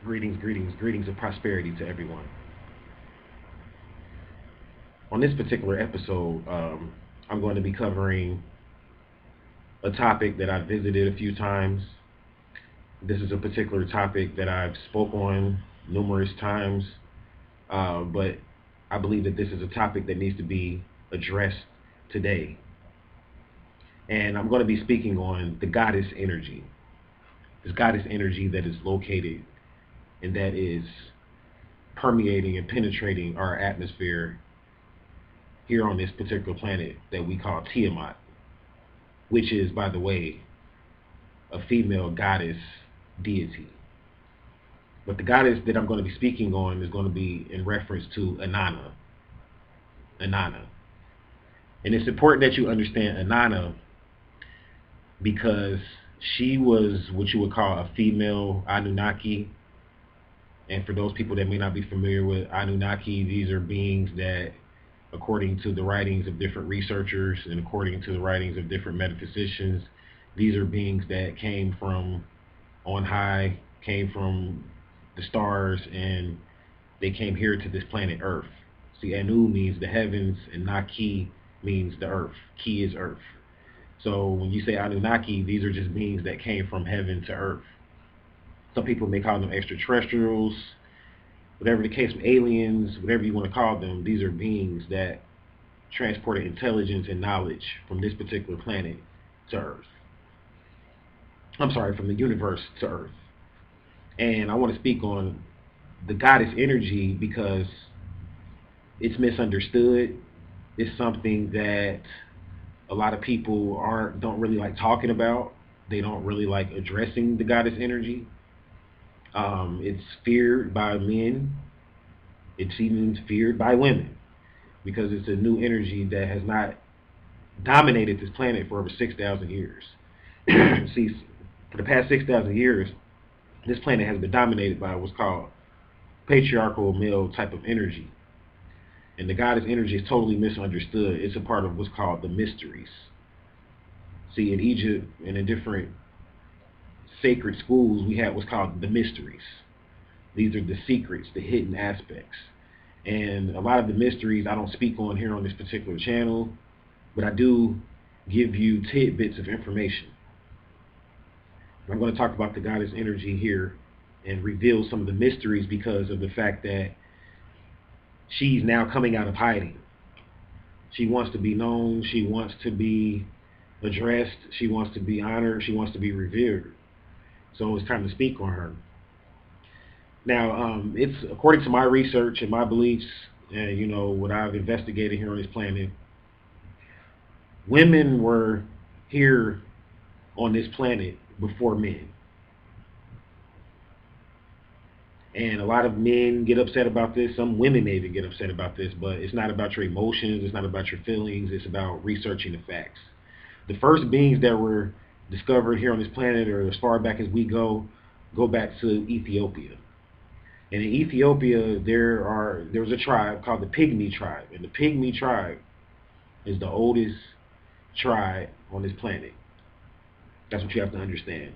Greetings of prosperity to everyone. On this particular episode, I'm going to be covering a topic that I've visited a few times. This is a particular topic that I've spoke on numerous times, but I believe that this is a topic that needs to be addressed today. And I'm going to be speaking on the goddess energy. This goddess energy that is located and that is permeating and penetrating our atmosphere here on this particular planet that we call Tiamat, which is, by the way, a female goddess deity. But the goddess that I'm going to be speaking on is going to be in reference to Innana. Innana. And it's important that you understand Innana because she was what you would call a female Anunnaki. And for those people that may not be familiar with Anunnaki, these are beings that, according to the writings of different researchers and according to the writings of different metaphysicians, these are beings that came from on high, came from the stars, and they came here to this planet Earth. See, Anu means the heavens, and Naki means the earth. Ki is earth. So when you say Anunnaki, these are just beings that came from heaven to earth. Some people may call them extraterrestrials, whatever the case, aliens, whatever you want to call them. These are beings that transported intelligence and knowledge from this particular planet to Earth. I'm sorry, from the universe to Earth. And I want to speak on the goddess energy because it's misunderstood. It's something that a lot of people don't really like talking about. They don't really like addressing the goddess energy. It's feared by men. It's even feared by women because it's a new energy that has not dominated this planet for over 6,000 years. See, for the past 6,000 years, this planet has been dominated by what's called patriarchal male type of energy. And the goddess energy is totally misunderstood. It's a part of what's called the mysteries. See, in Egypt and in different sacred schools, we have what's called the mysteries. These are the secrets, the hidden aspects. And a lot of the mysteries I don't speak on here on this particular channel, but I do give you tidbits of information. I'm going to talk about the goddess energy here and reveal some of the mysteries because of the fact that she's now coming out of hiding. She wants to be known. She wants to be addressed. She wants to be honored. She wants to be revered. So it's time to speak on her. Now, it's according to my research and my beliefs, and what I've investigated here on this planet. Women were here on this planet before men, and a lot of men get upset about this. Some women may even get upset about this, but it's not about your emotions. It's not about your feelings. It's about researching the facts. The first beings that were discovered here on this planet, or as far back as we go back to Ethiopia. And in Ethiopia, there was a tribe called the Pygmy tribe, and the Pygmy tribe is the oldest tribe on this planet. That's what you have to understand.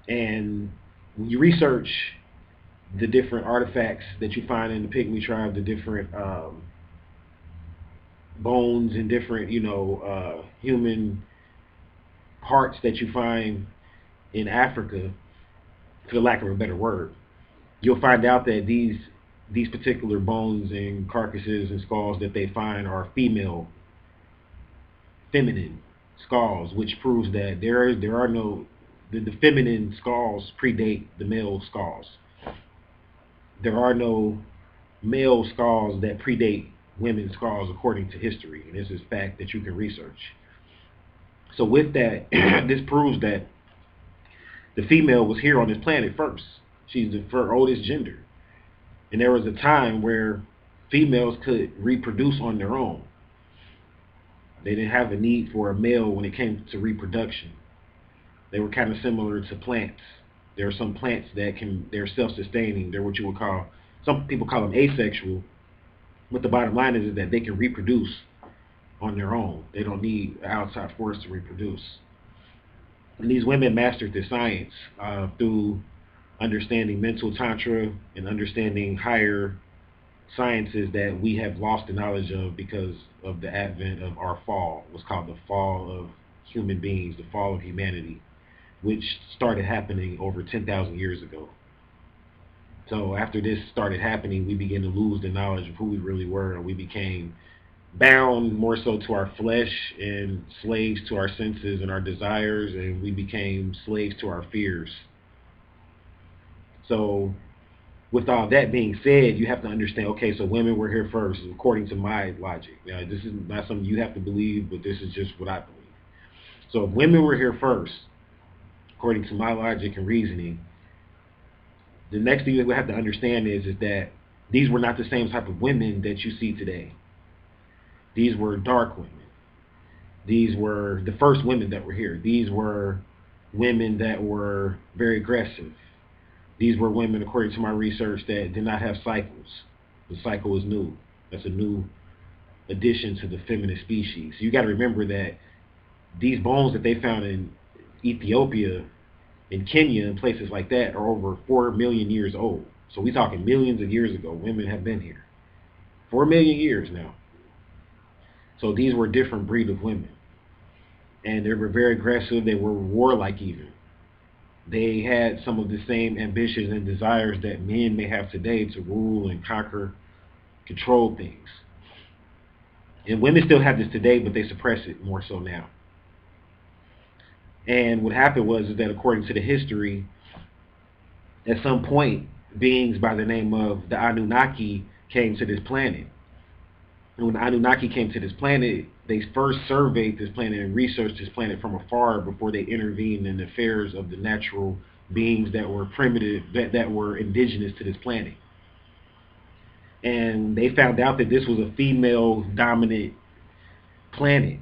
And when you research the different artifacts that you find in the Pygmy tribe, the different bones and different, human parts that you find in Africa, for the lack of a better word, you'll find out that these particular bones and carcasses and skulls that they find are feminine skulls, which proves that the feminine skulls predate the male skulls. There are no male skulls that predate women's skulls according to history, and this is fact that you can research. So with that, this proves that the female was here on this planet first. She's the oldest gender. And there was a time where females could reproduce on their own. They didn't have a need for a male when it came to reproduction. They were kind of similar to plants. There are some plants they're self-sustaining. They're what you would call, some people call them asexual. But the bottom line is that they can reproduce on their own. They don't need an outside force to reproduce. And these women mastered this science through understanding mental tantra and understanding higher sciences that we have lost the knowledge of because of the advent of our fall, what's called the fall of human beings, the fall of humanity, which started happening over 10,000 years ago. So after this started happening, we began to lose the knowledge of who we really were, and we became bound more so to our flesh and slaves to our senses and our desires, and we became slaves to our fears. So with all that being said, you have to understand, okay, so women were here first, according to my logic. Now, this is not something you have to believe, but this is just what I believe. So if women were here first, according to my logic and reasoning, the next thing that we have to understand is that these were not the same type of women that you see today. These were dark women. These were the first women that were here. These were women that were very aggressive. These were women, according to my research, that did not have cycles. The cycle is new. That's a new addition to the feminine species. You got to remember that these bones that they found in Ethiopia, in Kenya, and places like that are over 4 million years old. So we're talking millions of years ago. Women have been here. 4 million years now. So these were a different breed of women. And they were very aggressive. They were warlike even. They had some of the same ambitions and desires that men may have today to rule and conquer, control things. And women still have this today, but they suppress it more so now. And what happened was is that according to the history, at some point, beings by the name of the Anunnaki came to this planet. And when the Anunnaki came to this planet, they first surveyed this planet and researched this planet from afar before they intervened in the affairs of the natural beings that were primitive, that were indigenous to this planet. And they found out that this was a female-dominant planet.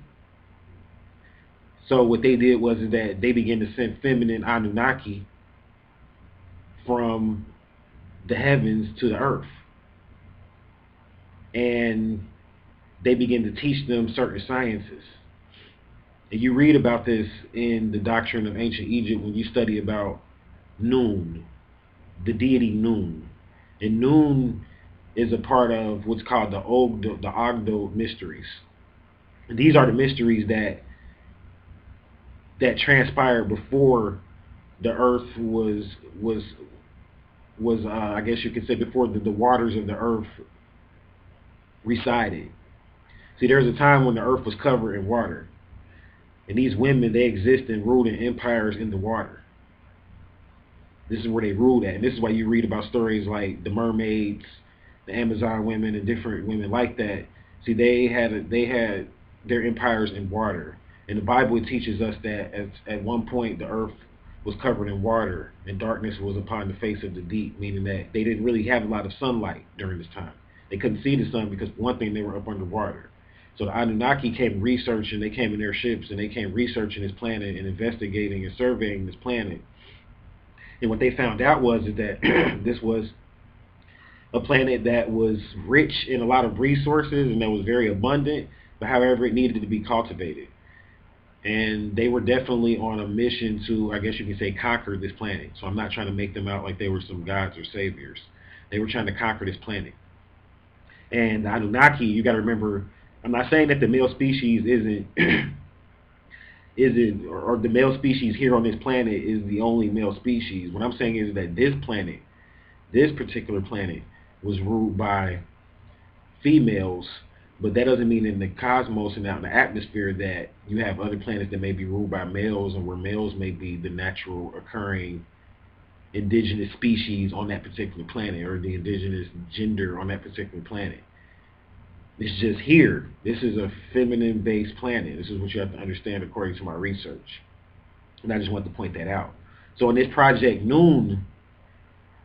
So what they did was that they began to send feminine Anunnaki from the heavens to the earth. And they began to teach them certain sciences. And you read about this in the doctrine of ancient Egypt when you study about Nun, the deity Nun. And Nun is a part of what's called the Ogdo mysteries. And these are the mysteries that transpired before the earth was I guess you could say before the waters of the earth resided. See, there was a time when the earth was covered in water. And these women, they exist and ruled in empires in the water. This is where they ruled at. And this is why you read about stories like the mermaids, the Amazon women, and different women like that. See, they had their empires in water. And the Bible teaches us that at one point the earth was covered in water and darkness was upon the face of the deep, meaning that they didn't really have a lot of sunlight during this time. They couldn't see the sun because, for one thing, they were up underwater. So the Anunnaki came researching, they came in their ships and they came researching this planet and investigating and surveying this planet. And what they found out was that this was a planet that was rich in a lot of resources and that was very abundant, but however it needed to be cultivated. And they were definitely on a mission to, I guess you can say, conquer this planet. So I'm not trying to make them out like they were some gods or saviors. They were trying to conquer this planet. And the Anunnaki, you got to remember, I'm not saying that the male species isn't or the male species here on this planet is the only male species. What I'm saying is that this planet, this particular planet, was ruled by females, but that doesn't mean in the cosmos and out in the atmosphere that you have other planets that may be ruled by males and where males may be the natural occurring indigenous species on that particular planet or the indigenous gender on that particular planet. It's just here. This is a feminine-based planet. This is what you have to understand according to my research. And I just want to point that out. So in this Project Noon,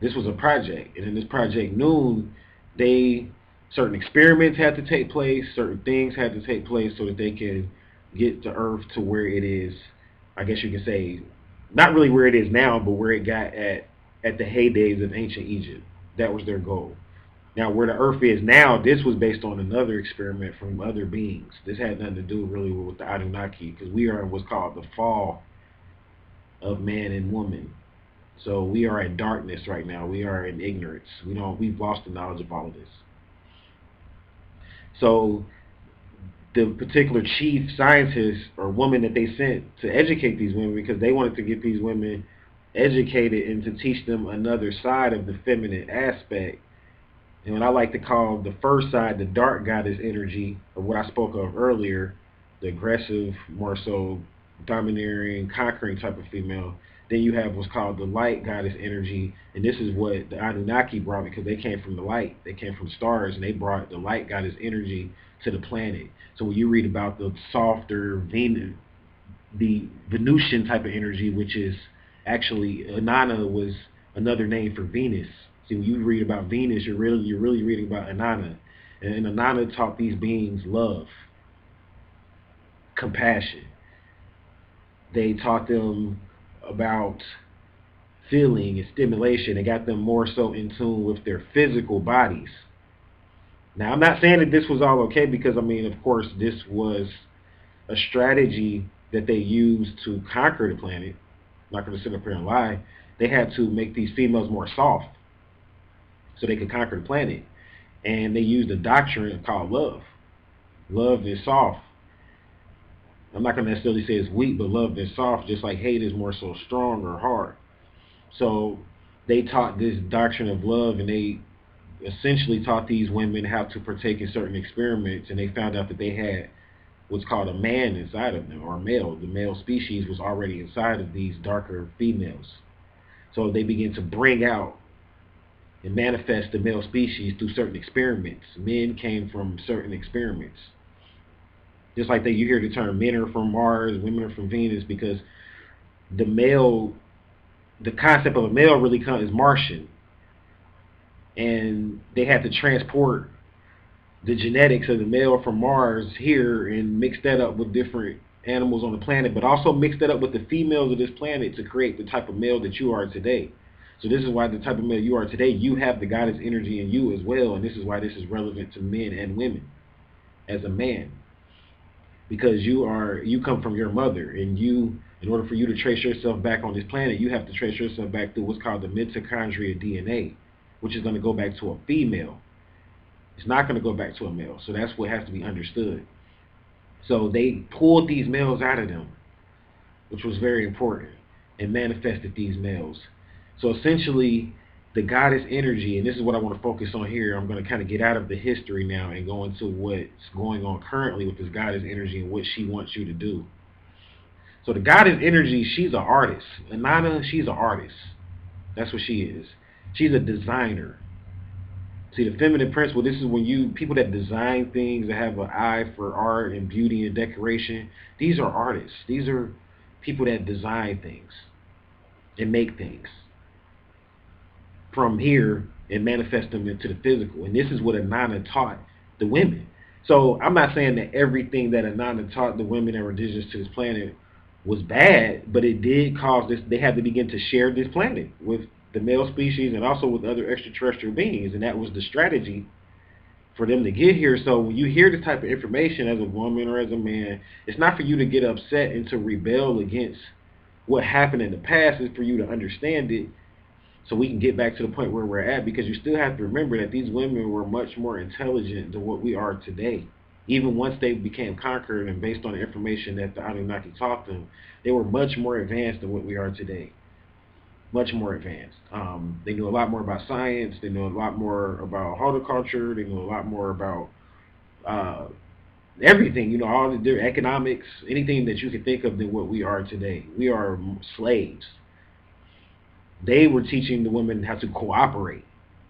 this was a project. And in this Project Noon, certain experiments had to take place, certain things had to take place so that they could get the Earth to where it is, I guess you could say, not really where it is now, but where it got at the heydays of ancient Egypt. That was their goal. Now, where the Earth is now, this was based on another experiment from other beings. This had nothing to do really with the Anunnaki, because we are in what's called the fall of man and woman. So we are in darkness right now. We are in ignorance. We've lost the knowledge of all of this. So the particular chief scientist or woman that they sent to educate these women, because they wanted to get these women educated and to teach them another side of the feminine aspect. And what I like to call the first side, the dark goddess energy of what I spoke of earlier, the aggressive, more so domineering, conquering type of female. Then you have what's called the light goddess energy, and this is what the Anunnaki brought, because they came from the light, they came from stars, and they brought the light goddess energy to the planet. So when you read about the softer Venus, the Venusian type of energy, which is actually Innana was another name for Venus. See, when you read about Venus, you're really reading about Innana, and Innana taught these beings love, compassion. They taught them about feeling and stimulation. It got them more so in tune with their physical bodies. Now, I'm not saying that this was all okay, because, I mean, of course, this was a strategy that they used to conquer the planet. I'm not going to sit up here and lie. They had to make these females more soft so they could conquer the planet. And they used a doctrine called love. Love is soft. I'm not going to necessarily say it's weak, but love is soft, just like hate is more so strong or hard. So they taught this doctrine of love, and they essentially taught these women how to partake in certain experiments, and they found out that they had what's called a man inside of them, or a male. The male species was already inside of these darker females. So they began to bring out and manifest the male species through certain experiments. Men came from certain experiments. Just like that, you hear the term men are from Mars, women are from Venus, because the male, the concept of a male really is Martian. And they had to transport the genetics of the male from Mars here and mix that up with different animals on the planet, but also mix that up with the females of this planet to create the type of male that you are today. So this is why the type of male you are today, you have the goddess energy in you as well, and this is why this is relevant to men and women as a man. Because you come from your mother, and in order for you to trace yourself back on this planet, you have to trace yourself back through what's called the mitochondria DNA, which is going to go back to a female. It's not going to go back to a male. So that's what has to be understood. So they pulled these males out of them, which was very important, and manifested these males. So essentially, the goddess energy, and this is what I want to focus on here. I'm going to kind of get out of the history now and go into what's going on currently with this goddess energy and what she wants you to do. So the goddess energy, she's an artist. Innana, she's an artist. That's what she is. She's a designer. See, the feminine principle, this is when people that design things, that have an eye for art and beauty and decoration, these are artists. These are people that design things and make things from here and manifest them into the physical. And this is what Innana taught the women. So I'm not saying that everything that Innana taught the women that were indigenous to this planet was bad, but it did cause this. They had to begin to share this planet with the male species and also with other extraterrestrial beings, and that was the strategy for them to get here. So when you hear this type of information as a woman or as a man, it's not for you to get upset and to rebel against what happened in the past. It's for you to understand it so we can get back to the point where we're at, because you still have to remember that these women were much more intelligent than what we are today. Even once they became conquered and based on the information that the Anunnaki taught them, they were much more advanced than what we are today. Much more advanced. They knew a lot more about science. They knew a lot more about horticulture. They knew a lot more about everything. All their economics, anything that you could think of than what we are today. We are slaves. They were teaching the women how to cooperate,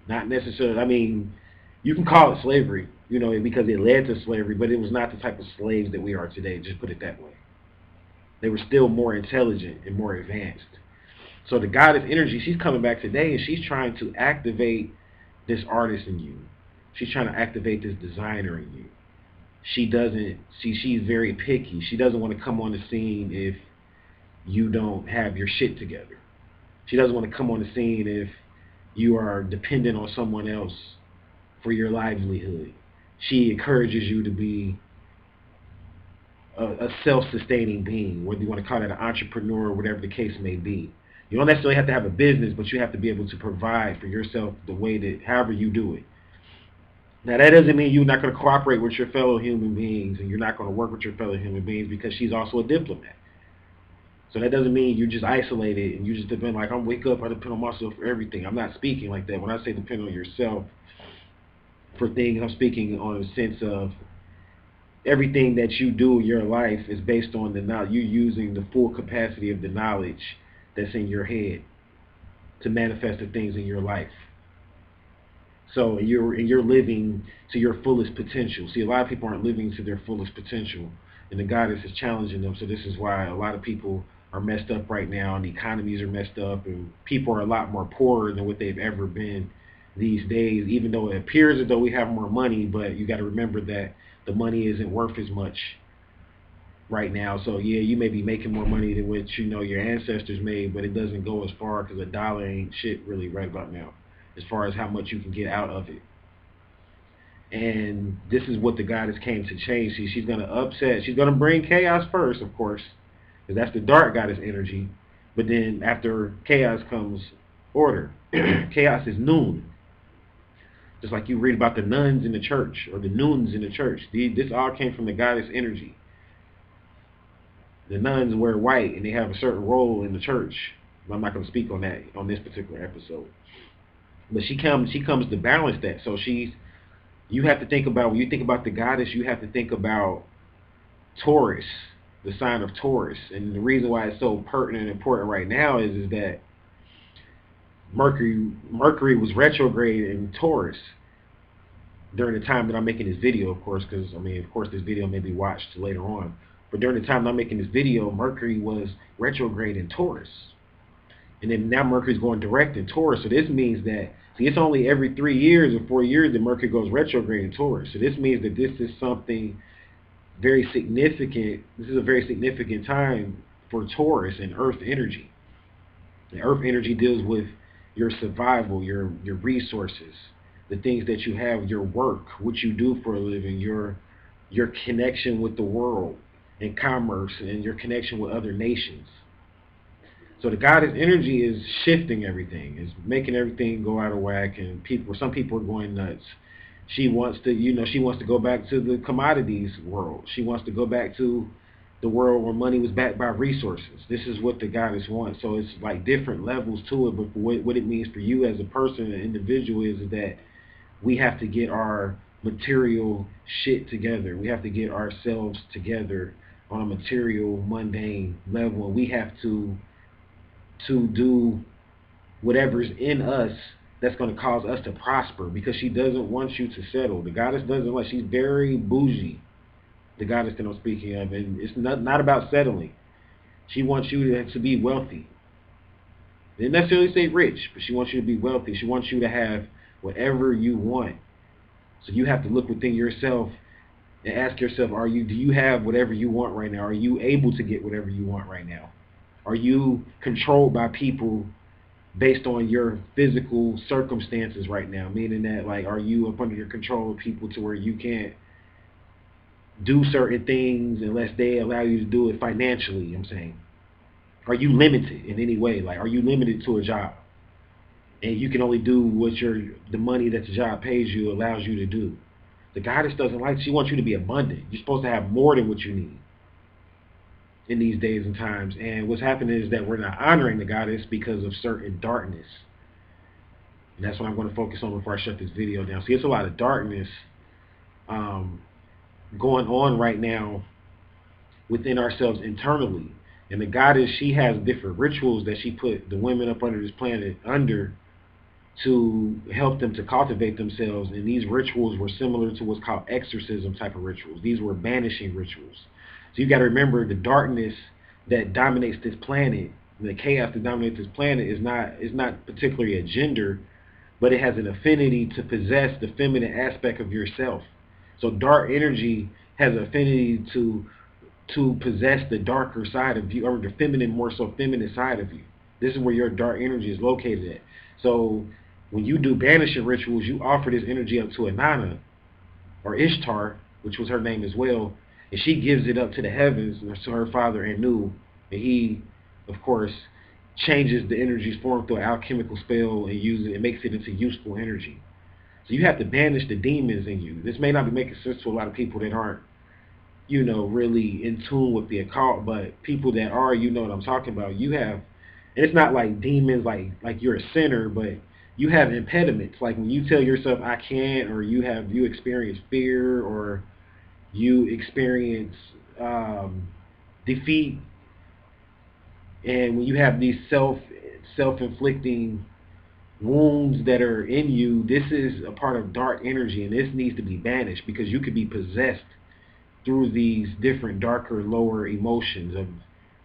not necessarily. I mean, you can call it slavery, because it led to slavery, but it was not the type of slaves that we are today. Just put it that way. They were still more intelligent and more advanced. So the goddess energy, she's coming back today, and she's trying to activate this artist in you. She's trying to activate this designer in you. She's very picky. She doesn't want to come on the scene if you don't have your shit together. She doesn't want to come on the scene if you are dependent on someone else for your livelihood. She encourages you to be a self-sustaining being, whether you want to call it an entrepreneur or whatever the case may be. You don't necessarily have to have a business, but you have to be able to provide for yourself the way that, however you do it. Now, that doesn't mean you're not going to cooperate with your fellow human beings and you're not going to work with your fellow human beings, because she's also a diplomat. So that doesn't mean you're just isolated and you just depend, like, I'm wake up, I depend on myself for everything. I'm not speaking like that. When I say depend on yourself for things, I'm speaking on a sense of everything that you do in your life is based on the knowledge. You're using the full capacity of the knowledge that's in your head to manifest the things in your life. So you're living to your fullest potential. See, a lot of people aren't living to their fullest potential, and the goddess is challenging them. So this is why a lot of people are messed up right now, and the economies are messed up, and people are a lot more poorer than what they've ever been these days. Even though it appears as though we have more money, but you got to remember that the money isn't worth as much right now. So yeah, you may be making more money than what your ancestors made, but it doesn't go as far, because a dollar ain't shit really right about now, as far as how much you can get out of it. And this is what the goddess came to change. See, she's going to upset. She's going to bring chaos first, of course, because that's the dark goddess energy. But then after chaos comes order. Chaos is noon. Just like you read about the nuns in the church or the nuns in the church. This all came from the goddess energy. The nuns wear white and they have a certain role in the church. I'm not going to speak on that on this particular episode. But she comes to balance that. So you have to think about, when you think about the goddess, you have to think about Taurus, the sign of Taurus. And the reason why it's so pertinent and important right now is that Mercury was retrograde in Taurus during the time that I'm making this video, of course, because, of course, this video may be watched later on. But during the time that I'm making this video, Mercury was retrograde in Taurus. And then now Mercury's going direct in Taurus. So this means that, see, it's only every 3 years or 4 years that Mercury goes retrograde in Taurus. So this means that this is something very significant. This is a very significant time for Taurus and Earth energy. And Earth energy deals with your survival, your resources, the things that you have, your work, what you do for a living, your connection with the world and commerce, and your connection with other nations. So the goddess energy is shifting everything, is making everything go out of whack, and some people are going nuts. She wants to go back to the commodities world. She wants to go back to the world where money was backed by resources. This is what the goddess wants. So it's like different levels to it, but what it means for you as a person, an individual, is that we have to get our material shit together. We have to get ourselves together on a material, mundane level, and we have to do whatever's in us that's going to cause us to prosper, because she doesn't want you to settle. The goddess doesn't want, she's very bougie, the goddess that I'm speaking of, and it's not about settling. She wants you to be wealthy. They didn't necessarily say rich, but she wants you to be wealthy. She wants you to have whatever you want. So you have to look within yourself and ask yourself, do you have whatever you want right now? Are you able to get whatever you want right now? Are you controlled by people based on your physical circumstances right now? Meaning that, like, are you up under your control of people to where you can't do certain things unless they allow you to do it financially, I'm saying? Are you limited in any way? Like, are you limited to a job? And you can only do what the money that the job pays you allows you to do. The goddess doesn't like, she wants you to be abundant. You're supposed to have more than what you need in these days and times. And what's happening is that we're not honoring the goddess because of certain darkness. And that's what I'm going to focus on before I shut this video down. See, it's a lot of darkness going on right now within ourselves internally. And the goddess, she has different rituals that she put the women up under this planet under to help them to cultivate themselves. And these rituals were similar to what's called exorcism type of rituals. These were banishing rituals. So you got to remember, the darkness that dominates this planet, the chaos that dominates this planet, is not particularly a gender, but it has an affinity to possess the feminine aspect of yourself. So dark energy has an affinity to possess the darker side of you, or the feminine, more so feminine side of you. This is where your dark energy is located at. So when you do banishing rituals, you offer this energy up to Innana, or Ishtar, which was her name as well, and she gives it up to the heavens, to her father Anu, and he, of course, changes the energies formed through an alchemical spell and uses it makes it into useful energy. So you have to banish the demons in you. This may not be making sense to a lot of people that aren't, really in tune with the occult, but people that are, you know what I'm talking about. You have, and it's not like demons, like you're a sinner, but you have impediments. Like when you tell yourself I can't, or you experience fear, or you experience defeat, and when you have these self-inflicting wounds that are in you, this is a part of dark energy, and this needs to be banished because you could be possessed through these different darker, lower emotions of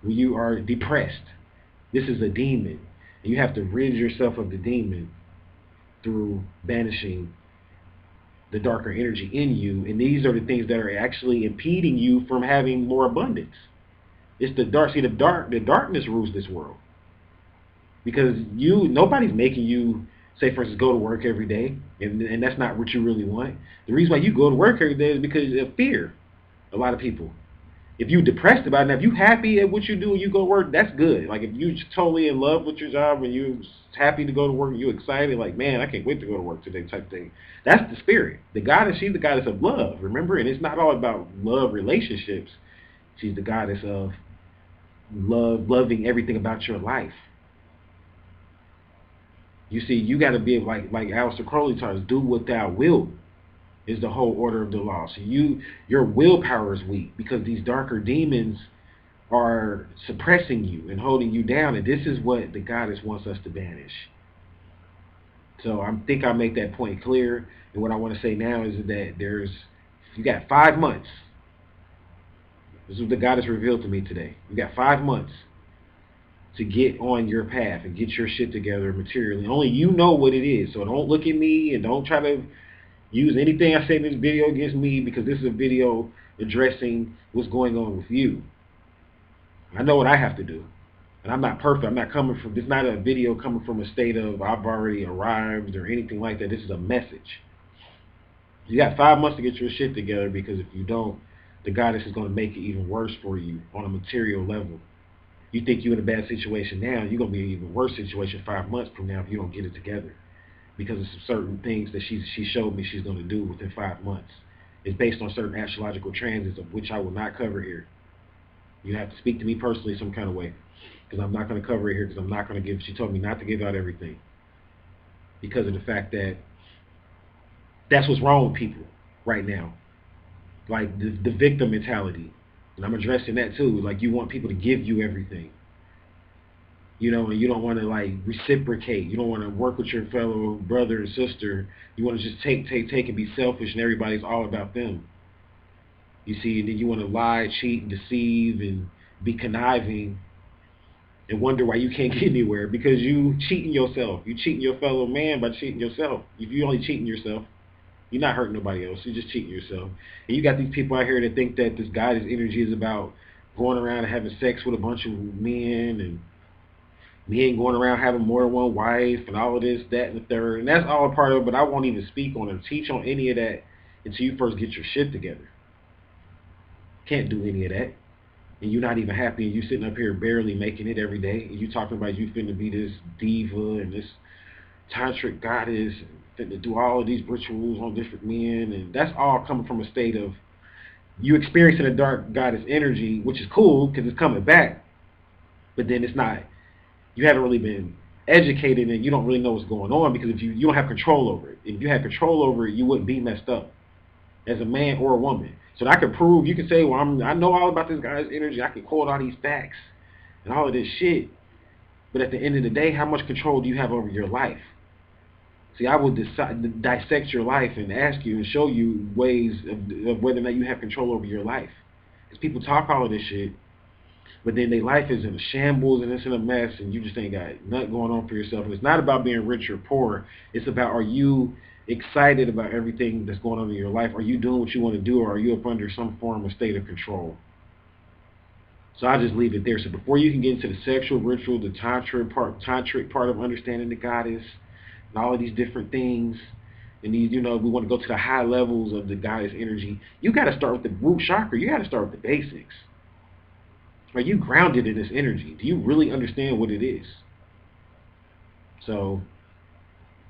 when you are depressed. This is a demon. And you have to rid yourself of the demon through banishing the darker energy in you. And these are the things that are actually impeding you from having more abundance. It's the dark. See, the darkness rules this world. Because nobody's making you, say for instance, go to work every day, and that's not what you really want. The reason why you go to work every day is because of fear. A lot of people. If you're depressed about it, if you're happy at what you do and you go to work, that's good. Like if you're totally in love with your job and you're happy to go to work and you're excited, like, man, I can't wait to go to work today type thing. That's the spirit. The goddess, she's the goddess of love, remember? And it's not all about love relationships. She's the goddess of love, loving everything about your life. You see, you got to be like Aleister Crowley taught us, do what thou wilt is the whole order of the law. So your willpower is weak because these darker demons are suppressing you and holding you down, and this is what the goddess wants us to banish. So I think I'll make that point clear. And what I want to say now is that you got 5 months. This is what the goddess revealed to me today. You got 5 months to get on your path and get your shit together materially. Only you know what it is. So don't look at me and don't try to use anything I say in this video against me, because this is a video addressing what's going on with you. I know what I have to do. And I'm not perfect. I'm not coming from, this is not a video coming from a state of I've already arrived or anything like that. This is a message. You got 5 months to get your shit together, because if you don't, the goddess is going to make it even worse for you on a material level. You think you're in a bad situation now, you're going to be in an even worse situation 5 months from now if you don't get it together. Because of some certain things that she showed me she's going to do within 5 months. It's based on certain astrological transits, of which I will not cover here. You have to speak to me personally some kind of way, because I'm not going to cover it here, because I'm not going to give, she told me not to give out everything. Because of the fact that that's what's wrong with people right now. Like the victim mentality. And I'm addressing that too. Like you want people to give you everything. And you don't want to like reciprocate. You don't want to work with your fellow brother and sister. You want to just take and be selfish, and everybody's all about them. You see, and then you want to lie, cheat, and deceive, and be conniving, and wonder why you can't get anywhere, because you cheating yourself. You cheating your fellow man by cheating yourself. If you only cheating yourself, you're not hurting nobody else. You're just cheating yourself. And you got these people out here that think that this goddess energy is about going around and having sex with a bunch of men, and men going around having more than one wife, and all of this, that, and the third. And that's all a part of it, but I won't even speak on it or teach on any of that until you first get your shit together. Can't do any of that. And you're not even happy, and you sitting up here barely making it every day, and you talking about you finna be this diva and this tantric goddess, and finna do all of these rituals on different men, and that's all coming from a state of you experiencing a dark goddess energy, which is cool because it's coming back, but then it's not, you haven't really been educated, and you don't really know what's going on, because if you don't have control over it. If you had control over it, you wouldn't be messed up as a man or a woman. So I can prove, you can say, well, I know all about this guy's energy. I can quote all these facts and all of this shit. But at the end of the day, how much control do you have over your life? See, I will dissect your life and ask you and show you ways of whether or not you have control over your life. Because people talk all of this shit, but then their life is in a shambles and it's in a mess, and you just ain't got nothing going on for yourself. And it's not about being rich or poor. It's about, are you excited about everything that's going on in your life? Are you doing what you want to do, or are you up under some form of state of control? So I'll just leave it there. So before you can get into the sexual ritual, the tantric part of understanding the goddess, and all of these different things, and these, we want to go to the high levels of the goddess energy, you got to start with the root chakra. You got to start with the basics. Are you grounded in this energy? Do you really understand what it is? So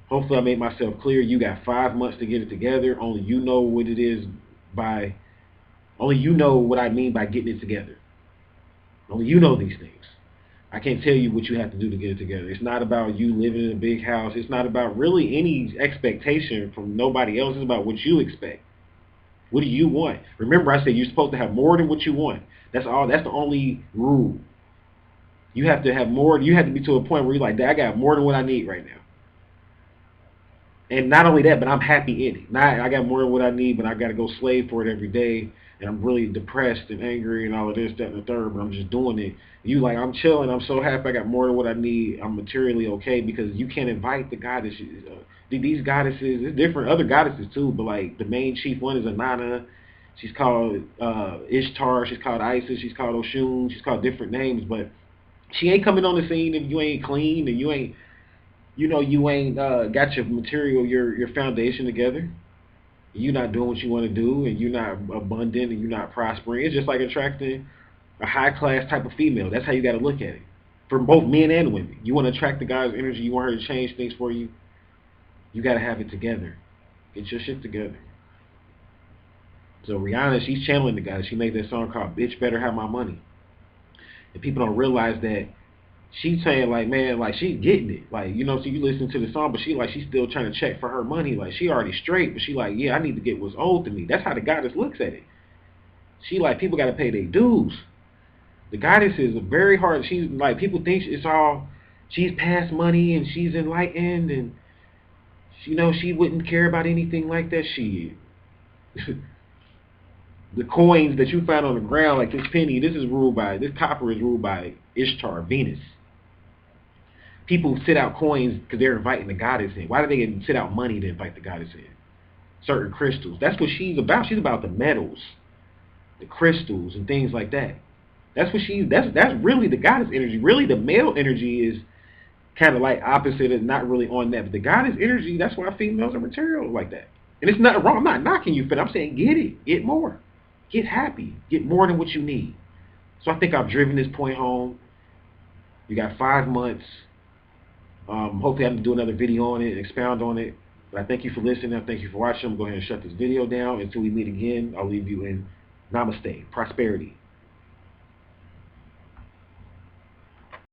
hopefully I made myself clear. You got 5 months to get it together. Only you know what it is by only you know what I mean by getting it together. Only you know these things. I can't tell you what you have to do to get it together. It's not about you living in a big house. It's not about really any expectation from nobody else. It's about what you expect. What do you want? Remember, I said you're supposed to have more than what you want. That's all. That's the only rule. You have to have more. You have to be to a point where you're like, I got more than what I need right now. And not only that, but I'm happy in it. Not I got more than what I need, but I got to go slave for it every day, and I'm really depressed and angry and all of this, that, and the third. But I'm just doing it. You like I'm chilling. I'm so happy. I got more than what I need. I'm materially okay because you can't invite the goddesses. These goddesses, there's different other goddesses too, but like the main chief one is Innana. She's called Ishtar. She's called Isis. She's called Oshun. She's called different names, but she ain't coming on the scene if you ain't clean and you ain't got your material, your foundation together. You're not doing what you want to do, and you're not abundant, and you're not prospering. It's just like attracting a high class type of female. That's how you got to look at it. For both men and women, you want to attract the guy's energy. You want her to change things for you. You got to have it together. Get your shit together. So Rihanna, she's channeling the guy. She made that song called "Bitch Better Have My Money," and people don't realize that she's saying like, man, like she's getting it. Like, so you listen to the song, but she's still trying to check for her money. Like she already straight, but she like, yeah, I need to get what's owed to me. That's how the goddess looks at it. She like people gotta pay their dues. The goddess is very hard. She's like people think it's all she's past money and she's enlightened and she wouldn't care about anything like that. She the coins that you find on the ground, like this penny, this copper is ruled by Ishtar, Venus. People sit out coins because they're inviting the goddess in. Why do they sit out money to invite the goddess in? Certain crystals. That's what she's about. She's about the metals, the crystals, and things like that. That's really the goddess energy. Really, the male energy is kind of like opposite and not really on that. But the goddess energy, that's why females are material like that. And it's not wrong. I'm not knocking you for that. I'm saying get it. Get more. Get happy. Get more than what you need. So I think I've driven this point home. You got 5 months. Hopefully I can do another video on it, expound on it. But I thank you for listening. I thank you for watching. I'm going to go ahead and shut this video down. Until we meet again, I'll leave you in namaste, prosperity.